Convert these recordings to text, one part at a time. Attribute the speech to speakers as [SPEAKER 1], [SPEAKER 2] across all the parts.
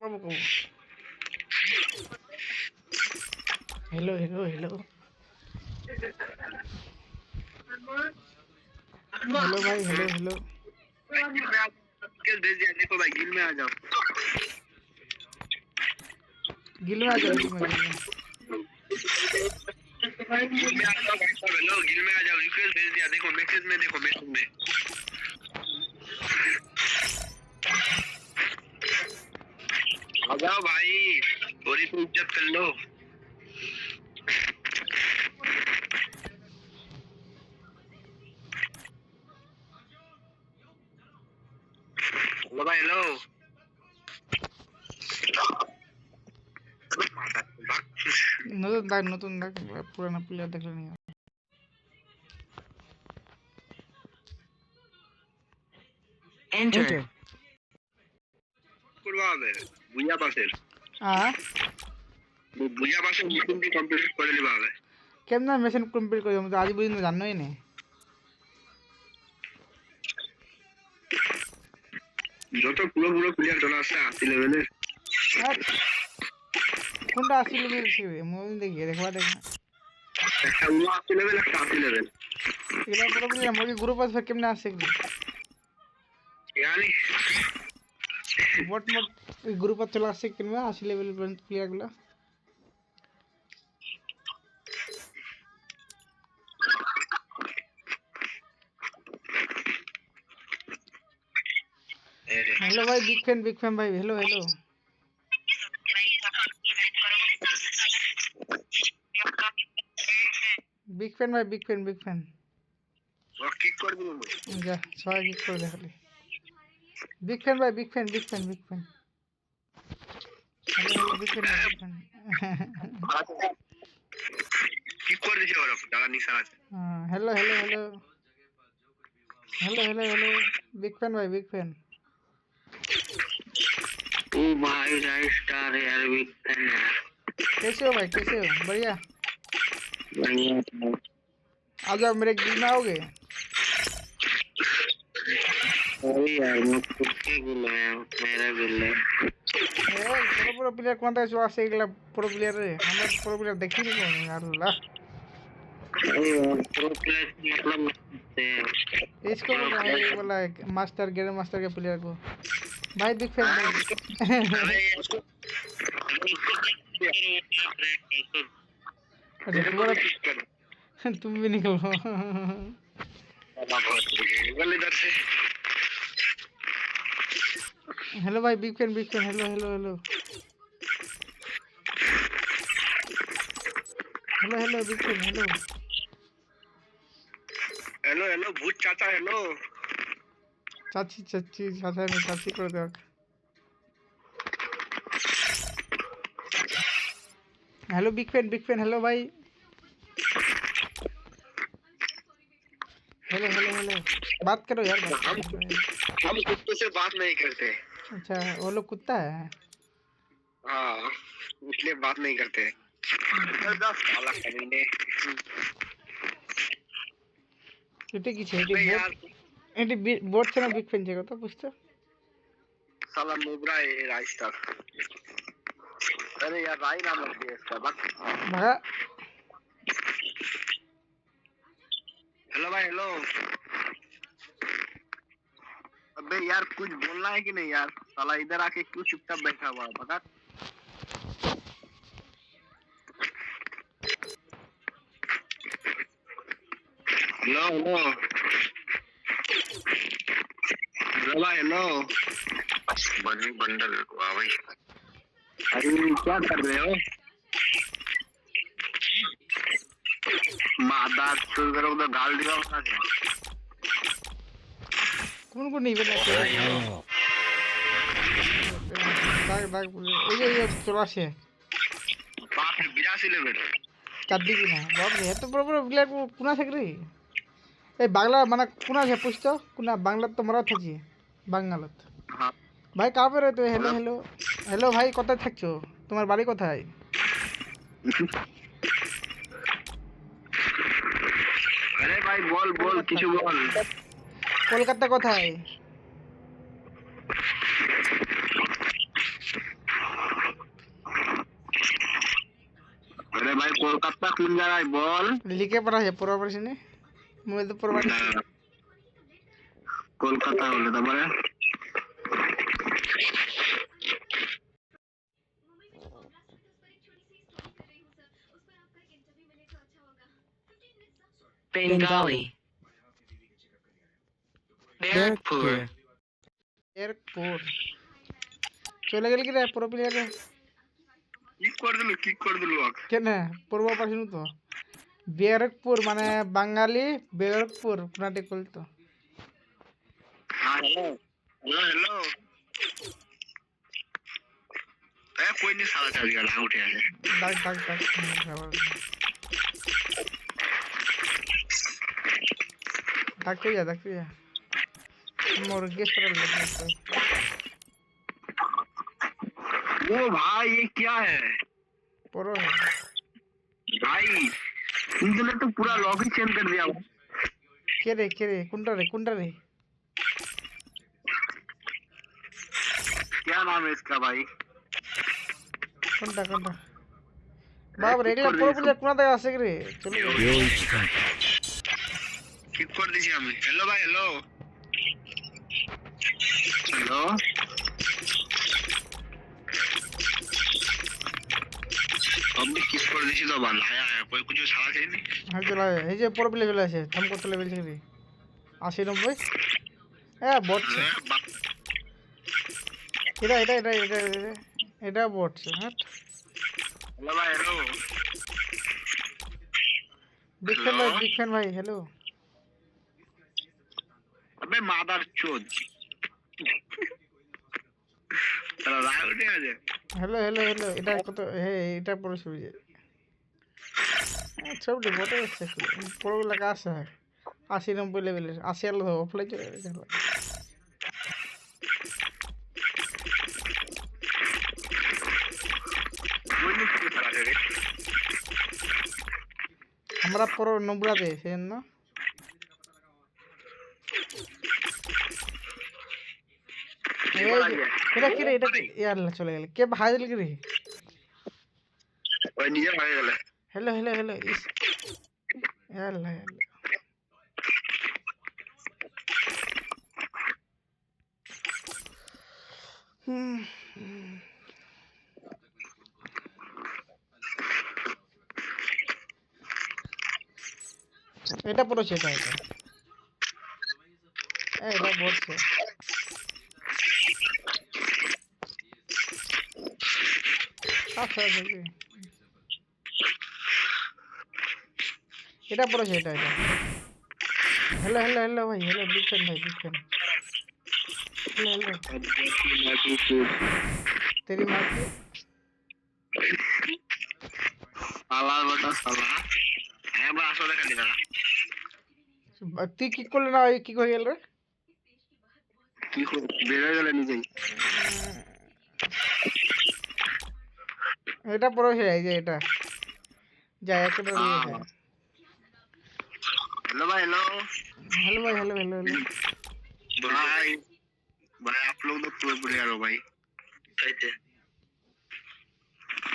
[SPEAKER 1] Vamos como. Hello, hello, hello. Hello भाई, hello hello.
[SPEAKER 2] भेज दिया, देखो भाई गिल में आ जाओ।
[SPEAKER 1] गिल में आ जाओ, गिल में
[SPEAKER 2] गिल में आ जाओ भाई साहब, हेलो गिल में आ जाओ। रिक्वेस्ट भेज दिया, देखो मैसेज में, देखो मैसेज में। आ जाओ भाई, थोड़ी सी इज्जत कर लो। हेलो भाई, हेलो।
[SPEAKER 1] নতুন দেখ পুরানো প্লেয়ার দেখলে নিয়ে
[SPEAKER 3] Enter.
[SPEAKER 2] করবা হবে বুইয়া পাশের বুইয়া পাশের মিশনটি কমপ্লিট করে নিবা হবে।
[SPEAKER 1] কেমন মেশিন কমপ্লিট করে আজ পর্যন্ত জানোই না।
[SPEAKER 2] যত পুরো পুরো প্লেয়ার চলে আসছে 80 লেভেলের।
[SPEAKER 1] কোনটা 80 লেভেল ছিল মুভি দেখি দেখবা দেখ
[SPEAKER 2] একটা 80 লেভেল, একটা 80 লেভেল।
[SPEAKER 1] এগুলা পুরো প্লেয়ার মুভি গ্রুপ আছে কেমনে আসছে এগুলো
[SPEAKER 2] यानी
[SPEAKER 1] বট মোট ওই গ্রুপ চলে আসছে কেমনে 80 লেভেল প্লেয়ার গুলা। हेलो भाई, बिग फैन भाई। हेलो हेलो बिग फैन भाई, बिग फैन
[SPEAKER 2] और किक कर दूं मैं।
[SPEAKER 1] जा सबाई किक कर दे खाली। बिग फैन भाई, big fan hello hello big fan
[SPEAKER 2] kick कर दीजिए और ज्यादा नहीं सारा।
[SPEAKER 1] हां hello hello hello hello hello hello big fan भाई, बिग फैन।
[SPEAKER 2] ओ भाई राइट स्टार यार, बिग फैन यार।
[SPEAKER 1] कैसे हो भाई, कैसे हो? बढ़िया
[SPEAKER 2] बढ़िया।
[SPEAKER 1] आ जाओ मेरे गिल में आओगे?
[SPEAKER 2] अरे यार मैं खुद के गिल है, मेरा गिल है।
[SPEAKER 1] प्रो प्लेयर कौन था जो आसे गला प्रो प्लेयर रे? हम प्रो प्लेयर देखी नहीं कौन यार ला।
[SPEAKER 2] अरे प्रो प्लेयर मतलब
[SPEAKER 1] इसको बोल रहा है, बोला मास्टर ग्रैंड मास्टर के प्लेयर को भाई, बिग फैन भाई। अच्छा तुम्हारा तुम भी निकलो। हेलो भाई, big fan hello hello hello hello hello big fan hello
[SPEAKER 2] hello hello भूत चाचा हेलो।
[SPEAKER 1] चाची चाची चाचा ने चाची कर दिया। हेलो बिग फैन हेलो भाई। हेलो हेलो हेलो बात करो यार, बात करो।
[SPEAKER 2] हम कुत्ते से बात नहीं करते।
[SPEAKER 1] अच्छा वो लोग कुत्ता है?
[SPEAKER 2] हाँ इसलिए बात नहीं करते। साला कमीने।
[SPEAKER 1] এটা কি ছেড়ে বোট? এটি বোট ছিল বিগ ফ্যান ছিল তো বুঝছো?
[SPEAKER 2] साला नुब्रा है राइस्टार। अरे यार राई नाम रख दिया इसका बस।
[SPEAKER 1] ভাগা
[SPEAKER 2] हेलो भाई हेलो। अबे यार कुछ बोलना है कि नहीं यार? साला इधर आके क्यों चुपचाप बैठा हुआ है बता। हेलो हेलो हेलो भाई हेलो। बनी बंडल वाह भाई। अरे क्या कर रहे हो? मादा चुर करो तो गाल दिया उसका क्या?
[SPEAKER 1] কোন কোন ইভেন্ট আছে? দাগ এই যে চলে আসে
[SPEAKER 2] 82 লেভেল
[SPEAKER 1] চারদিকে না বাপ রে, এত বড় বড় প্লেয়ার কোনা থাকে রে? এই বাংলা মানে কোনা আছে বুঝছো? কোনা বাংলা তো মরা থাকি বাঙালত।
[SPEAKER 2] हाँ
[SPEAKER 1] ভাই কাপে রে তো? हेलो हेलो हेलो ভাই কোথায় থাকছো? তোমার বাড়ি কোথায়?
[SPEAKER 2] अरे भाई बोल बोल किछु बोल।
[SPEAKER 1] কলকাতা কোথায়?
[SPEAKER 2] अरे भाई कोलकाता कौन जा रहा है बोल
[SPEAKER 1] লিখে পড়া আছে পড়া পারিস নি মুই তো পড়া পারিস
[SPEAKER 2] না, कोलकाता बोले তারপরে
[SPEAKER 3] Bengali. Barrackpur.
[SPEAKER 1] এরপর চলে গেল কি রে পুরো প্লেয়ার
[SPEAKER 2] কি করে দিল
[SPEAKER 1] কেন পড়ব পারিস নি তো ব্যারাকপুর মানে বাঙালি ব্যারাকপুর পুনাটি কল তো
[SPEAKER 2] हाँ हेलो हेलो हेलो ए कोई नहीं साला चल गया ना उठे आए
[SPEAKER 1] ডাক ডাক ডাক ডাকতে যা मोर गेस पर
[SPEAKER 2] वो भाई ये क्या है
[SPEAKER 1] परो
[SPEAKER 2] भाई तुमने तो पूरा लॉबी चेंज कर दिया
[SPEAKER 1] के रे कुंडा रे
[SPEAKER 2] क्या नाम है इसका भाई
[SPEAKER 1] कुंडा बाप रे एगला पुरो प्लेयर कोना থেকে আসে রে চলে
[SPEAKER 2] किक कर दीजिए हमें हेलो भाई हेलो हेलो अभी किक कर दीजिए तो बंद आया कोई कुछ साला चाहिए नहीं
[SPEAKER 1] হ্যাঁ চলে এই যে পুরো প্লেয়ার চলে আসে থাম কত লেভেল থেকে রে 80 90 এ বট এটা বট হ্যাঁ
[SPEAKER 2] हेलो भाई हेलो
[SPEAKER 1] बिग फैन भाई हेलो
[SPEAKER 2] अबे मादर चोद चलो राय उठे आ जाए
[SPEAKER 1] हेलो এটা কত এটা পড়ে শুরু যায় সবটি বটে আছে পুরো লাগা আছে 80 90 লেভেলের 80 আলো অফলাইন চলে গেছে
[SPEAKER 2] कोई नहीं किक करा दे
[SPEAKER 1] আমরা পুরো নম্বরাতে সেজন্য এটা কি রে এটা ইয়াল্লা চলে গেল কে ভাই দিল কি রে
[SPEAKER 2] ওই নিজে হয়ে গেল
[SPEAKER 1] हेलो इस याल्ला এটা পড়ছে এটা এটা বলছে আচ্ছা এটা পড়ছে এটা हेलो भाई हेलो बिग फैन हेलो तेरी माँ की
[SPEAKER 2] साला बता साला है बड़ा सोले कर दिया
[SPEAKER 1] তুই কি করলে না কি কই গেল রে
[SPEAKER 2] কি বেরে গেল নিজে
[SPEAKER 1] এটা পড়ছে এই যে এটা যায় একটা
[SPEAKER 2] हेलो भाई हेलो
[SPEAKER 1] हेलो
[SPEAKER 2] भाई भाई आप लोग तो पूरे पूरे यार हो भाई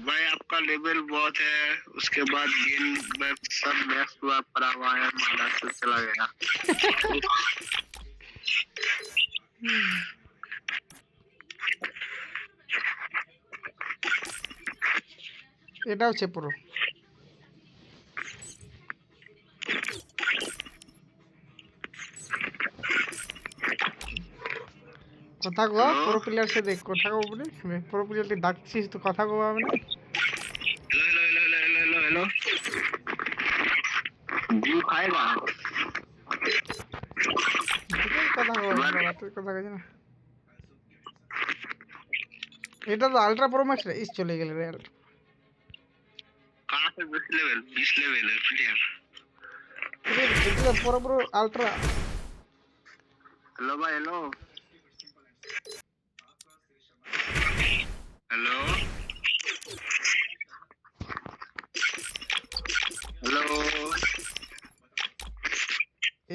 [SPEAKER 2] भाई आपका लेवल बहुत है उसके बाद गेम में सब मैच हुआ पड़ा हुआ है मारा से चला गया
[SPEAKER 1] এটা হচ্ছে পুরো কথা কো পুরো প্লেয়ার সে দেখ কথা কো বলে পুরো প্লেয়ারটি ডাকছিস তো কথা কো আমি
[SPEAKER 2] हेलो व्यू खाएगा
[SPEAKER 1] কথা কো কথা কই না এটা তো আলট্রা প্রো ম্যাক্স রে ইস চলে গেল রে
[SPEAKER 2] कहां से 20 लेवल है प्लेयर
[SPEAKER 1] এটা পুরো পুরো আলট্রা
[SPEAKER 2] हेलो भाई हेलो हेलो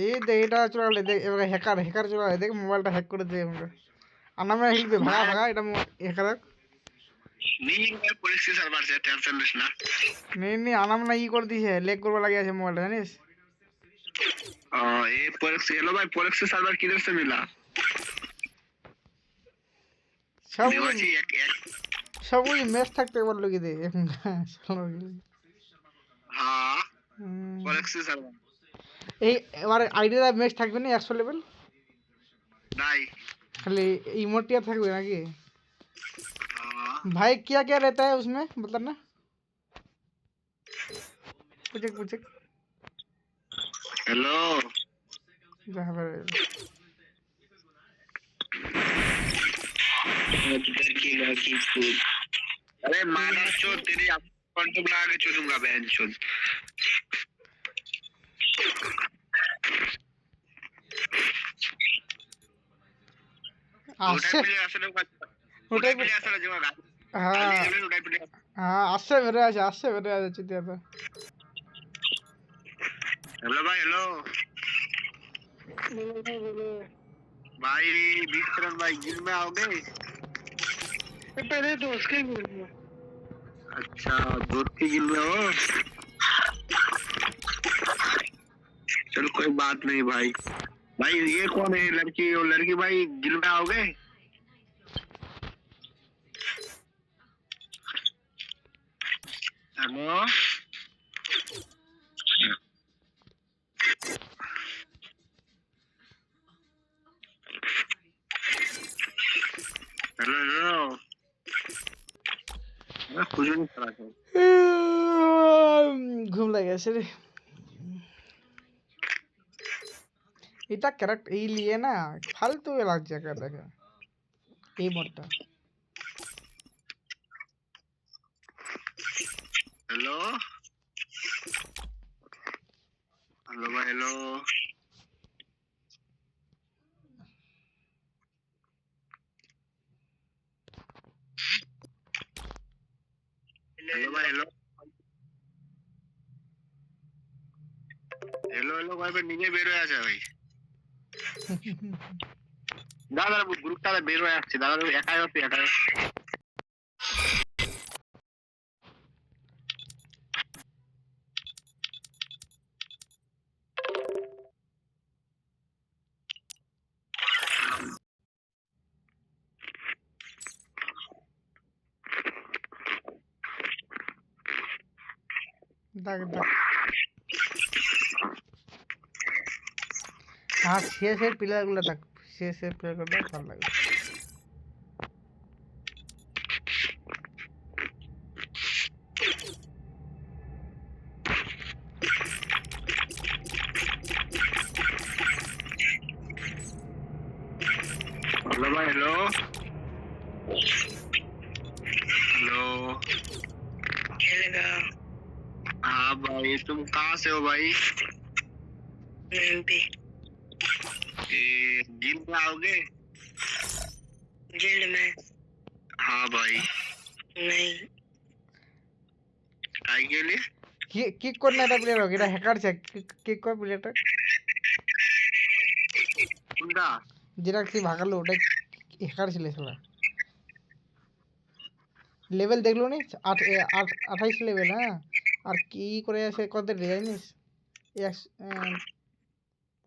[SPEAKER 1] এই দেখ এটা চলে দেখ এবারে হ্যাকার চলে দেখ মোবাইলটা হ্যাক করে দে আমরা আর নামে হিলবে ভাগা এটা হ্যাকার
[SPEAKER 2] नहीं मैं पुलिस के सर्वर से टेंशन लेना
[SPEAKER 1] नहीं आना मना ई कर दिए लेग करवा लगे আছে মোবাইলটা জানিস
[SPEAKER 2] ये पुलिस हेलो भाई पुलिस से सर्वर किधर से मिला
[SPEAKER 1] সব
[SPEAKER 2] देवासी एक
[SPEAKER 1] সব ওই ম্যাচ থাকতে বললো কি দে
[SPEAKER 2] हाँ पुलिस से सर्वर
[SPEAKER 1] এই এবারে আইডিয়া ম্যাচ থাকবে না 100 লেভেল
[SPEAKER 2] नहीं
[SPEAKER 1] खाली इमोटिया থাকবে নাকি
[SPEAKER 2] हाँ
[SPEAKER 1] भाई क्या क्या रहता है उसमें मतलब ना पूछे
[SPEAKER 2] हेलो
[SPEAKER 1] जहाँ पर
[SPEAKER 2] अरे माना चोद तेरी अकाउंट को बुला के चोदूंगा बहन चोद
[SPEAKER 1] আসছে
[SPEAKER 2] ওটাই আসলে
[SPEAKER 1] ওটাই
[SPEAKER 2] আসলে যে গাড়ি
[SPEAKER 1] হ্যাঁ
[SPEAKER 2] ওটাই প্লে
[SPEAKER 1] হ্যাঁ আসছে বেরে আছে চিন্তা তো
[SPEAKER 2] हेलो भाई हेलो भाई विक्रम भाई जिम में आओगे
[SPEAKER 3] पहले दोस्त के बोल
[SPEAKER 2] अच्छा दोस्त की जिम में हो चलो कोई बात नहीं भाई भाई ये कौन है लड़की और लड़की भाई जिम में आओगे हेलो हेलो हेलो मैं कुछ नहीं करा था
[SPEAKER 1] ঘুম লাগে আছে রে এটা ক্যারেক্ট এই লিয়ে না ফালতু লাগছে দেখা এই মোডটা
[SPEAKER 2] हेलो हेलो भाई हेलो हेलो भाई हेलो हेलो हेलो भाई पे নিজে বের হয়ে আছে ভাই দাদা গ্রুপটা বের হয়ে আসছে দাদা একাই আছে একাই
[SPEAKER 1] দেখ হ্যাঁ শেষের প্লেয়ারগুলো দেখ শেষের প্লেয়ারগুলো ভালো লাগে
[SPEAKER 2] हेलो भाई हेलो हेलो
[SPEAKER 3] खेलेगा
[SPEAKER 2] हाँ भाई तुम कहाँ से हो भाई
[SPEAKER 3] एमपी
[SPEAKER 2] जिम में आओगे
[SPEAKER 3] गिल्ड में
[SPEAKER 2] हाँ भाई
[SPEAKER 3] नहीं
[SPEAKER 2] आई के लिए
[SPEAKER 1] কিক করে না এটা প্লেয়ার হোক এটা হ্যাকার আছে কিক করে প্লেয়ারটা
[SPEAKER 2] कुंडा
[SPEAKER 1] যেটা কি ভাগালো ওটা হ্যাকার ছিল শালা লেভেল দেখলো নি 28 লেভেল হ্যাঁ আর কি করে আছে কত জানিস 50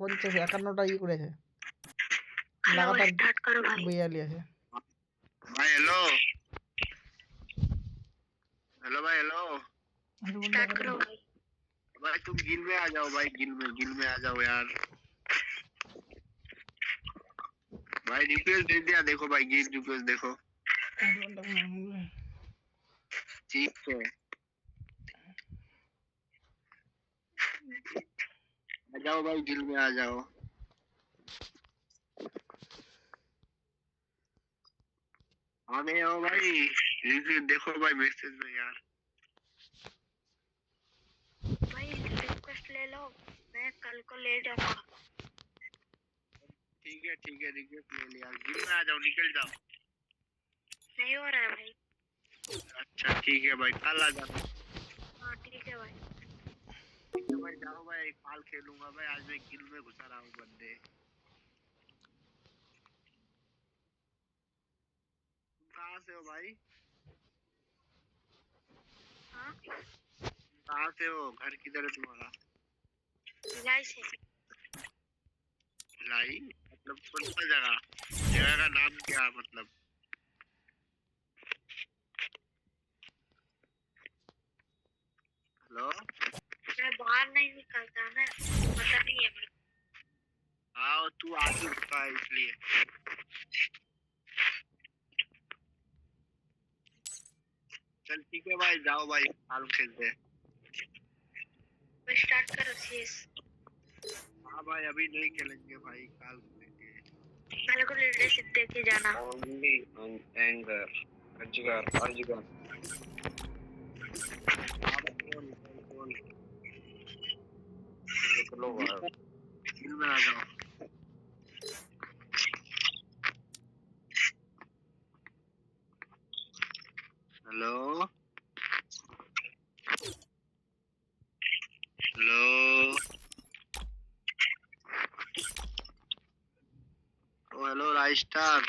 [SPEAKER 1] 51টা ই করেছে লাগাতার
[SPEAKER 3] स्टार्ट करो भाई
[SPEAKER 1] বইয়ালি আছে
[SPEAKER 2] भाई हेलो हेलो भाई हेलो
[SPEAKER 3] स्टार्ट करो भाई
[SPEAKER 2] भाई तुम गिल में आ जाओ भाई गिल में आ जाओ यार भाई रिक्वेस्ट दे दिया देखो भाई गिल रिक्वेस्ट देखो ठीक है आ जाओ भाई गिल में आ जाओ हाँ नहीं हो भाई रिक्वेस्ट देखो भाई मैसेज में यार
[SPEAKER 3] भाई रिक्वेस्ट ले लो मैं कल को ले जाऊंगा
[SPEAKER 2] ठीक है रिक्वेस्ट ले लिया गिल में आ जाओ निकल जाओ
[SPEAKER 3] नहीं हो रहा है भाई
[SPEAKER 2] अच्छा ठीक है भाई कल आ जाओ
[SPEAKER 3] हाँ ठीक है भाई
[SPEAKER 2] ठीक है भाई जाओ भाई कल खेलूंगा भाई आज मैं गिल में घुसा रहा हूँ बंदे तुम कहाँ से हो भाई
[SPEAKER 3] हाँ
[SPEAKER 2] कहाँ से हो? घर किधर है तुम्हारा?
[SPEAKER 3] भिलाई से।
[SPEAKER 2] भिलाई मतलब कौन सा जगह? जगह का नाम क्या मतलब? हेलो?
[SPEAKER 3] मैं बाहर नहीं निकलता ना, पता नहीं है मेरे
[SPEAKER 2] हाँ तू आगे होता है इसलिए। चल ठीक है भाई, जाओ भाई काल खेलते हैं।
[SPEAKER 3] को। स्टार्ट करो सीएस।
[SPEAKER 2] हाँ भाई अभी नहीं खेलेंगे भाई, काल खेलेंगे।
[SPEAKER 3] मेरे को लीडरशिप दे के जाना।
[SPEAKER 2] Only on anger. अजगर अजगर। चलो भाई खेल में आ जाओ। हेलो हेलो ओ हेलो राइस्टार।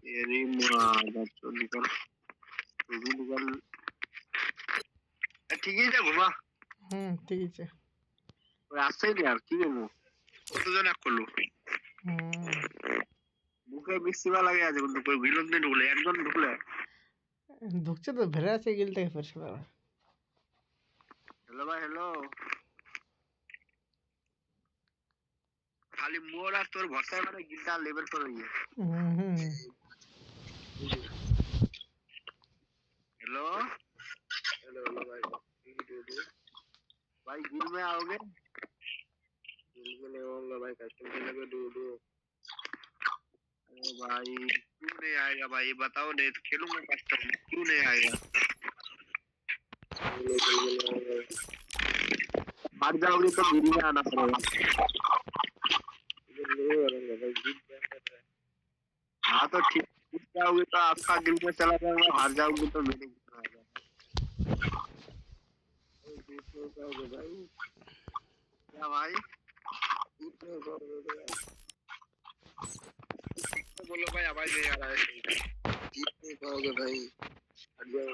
[SPEAKER 2] तेरी मुराद तो निकल, तू भी निकल। ठीक है जा घुमा
[SPEAKER 1] ঠিক আছে
[SPEAKER 2] ওই আসছেই না আর কি করবো, কতজন এক করলো মুখে মিষ্টি বা লাগে আছে কিন্তু কই ভিলন দিয়ে ঢুকলে একজন ঢুকলে।
[SPEAKER 1] ঢুকছে তো ভেড়ে আছে গিল থেকে ফেরছে
[SPEAKER 2] हेलो भाई हेलो। खाली मोर और तोर भरसा माने गिल्डा लेवल पर रही है। हेलो हेलो हेलो भाई भाई गिल में आओगे? गिल में नहीं आऊंगा भाई, कस्टम खेलने को दो दो। अरे भाई क्यों नहीं आएगा भाई, बताओ नहीं तो खेलूंगा कस्टम, क्यों नहीं आएगा? हार जाओगे तो गिल में आना पड़ेगा। हाँ तो ठीक, जीत जाओगे तो आपका गिल में चला जाएगा, हार जाओगे तो मेरे गिल में आ जाएगा। जीत नहीं पाओगे भाई, क्या भाई जीत नहीं पाओगे भाई। तो बोलो भाई आवाज नहीं आ रहा है, जीत नहीं पाओगे भाई।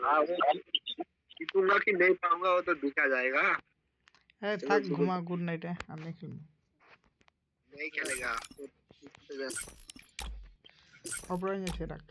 [SPEAKER 2] हाँ वो जीतूंगा कि नहीं पाऊंगा वो तो दिखा जाएगा।
[SPEAKER 1] থাক ঘুমা গুড নাইট আমি খেলবো
[SPEAKER 2] नहीं खेलेगा
[SPEAKER 1] অপরাইন এসে রাখ